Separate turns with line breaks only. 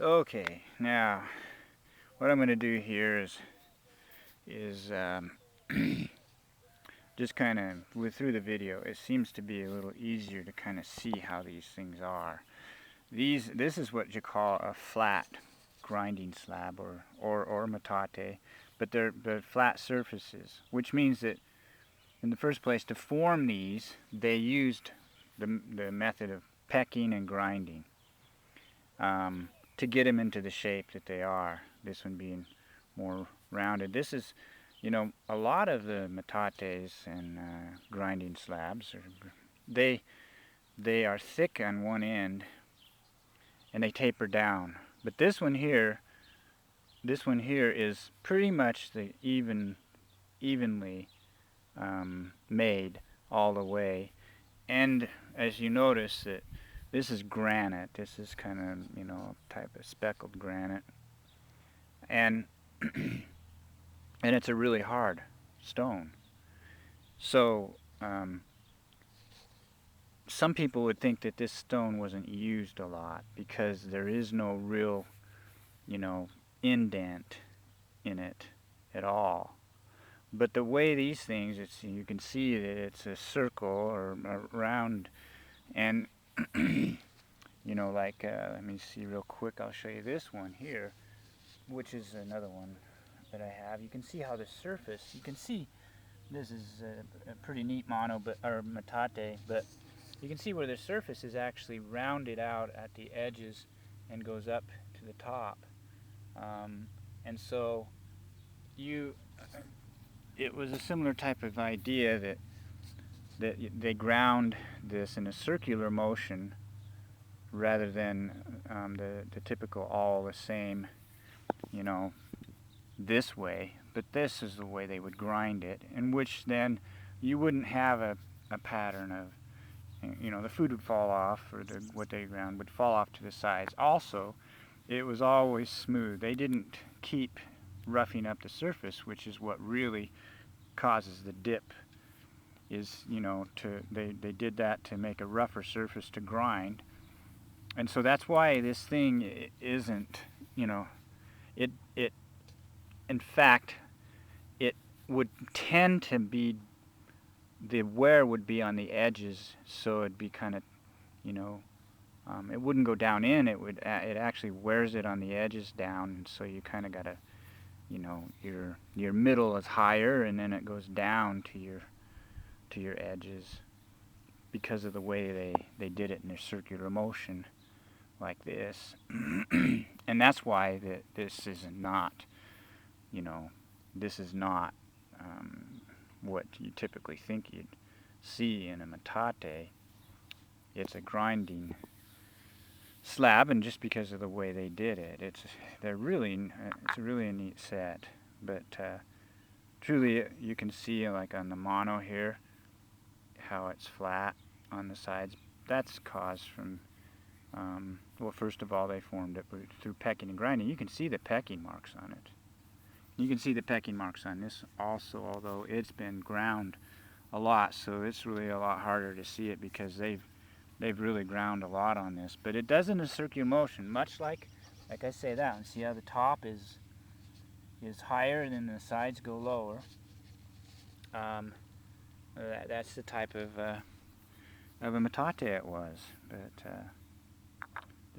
Okay, now what I'm going to do here is just kind of through the video. It seems to be a little easier to kind of see how these things are. This is what you call a flat grinding slab or metate, but they're flat surfaces, which means that in the first place to form these they used the method of pecking and grinding. To get them into the shape that they are. This one being more rounded. This is, a lot of the metates and grinding slabs, they they are thick on one end and they taper down. But this one here is pretty much the evenly made all the way. And as you notice that this is granite. This is kind of, a type of speckled granite. And and it's a really hard stone. So some people would think that this stone wasn't used a lot because there is no real, indent in it at all. But the way these things, you can see that it's a circle or a round, and let me see real quick. I'll show you this one here, which is another one that I have. You can see how the surface. You can see this is a pretty neat metate, but you can see where the surface is actually rounded out at the edges and goes up to the top. And so it was a similar type of idea that they ground this in a circular motion rather than the typical all the same, this way. But this is the way they would grind it, in which then you wouldn't have a pattern of, the food would fall off, or what they ground would fall off to the sides. Also, it was always smooth. They didn't keep roughing up the surface, which is what really causes the dip. Is they did that to make a rougher surface to grind, and so that's why this thing isn't, it in fact it would tend to be, the wear would be on the edges, so it'd be kind of, it wouldn't go down in. It actually wears it on the edges down, and so you kind of gotta, your middle is higher, and then it goes down to your edges because of the way they did it in their circular motion like this. And that's why this is not, this is not what you typically think you'd see in a metate. It's a grinding slab, and just because of the way they did it, it's really a neat set. But truly, you can see, like on the mono here, how it's flat on the sides. That's caused from, well, first of all, they formed it through pecking and grinding. You can see the pecking marks on it. You can see the pecking marks on this also, although it's been ground a lot, so it's really a lot harder to see it because they've really ground a lot on this. But it does in a circular motion, much like I say that one. See how the top is higher and then the sides go lower. That's the type of a metate it was. But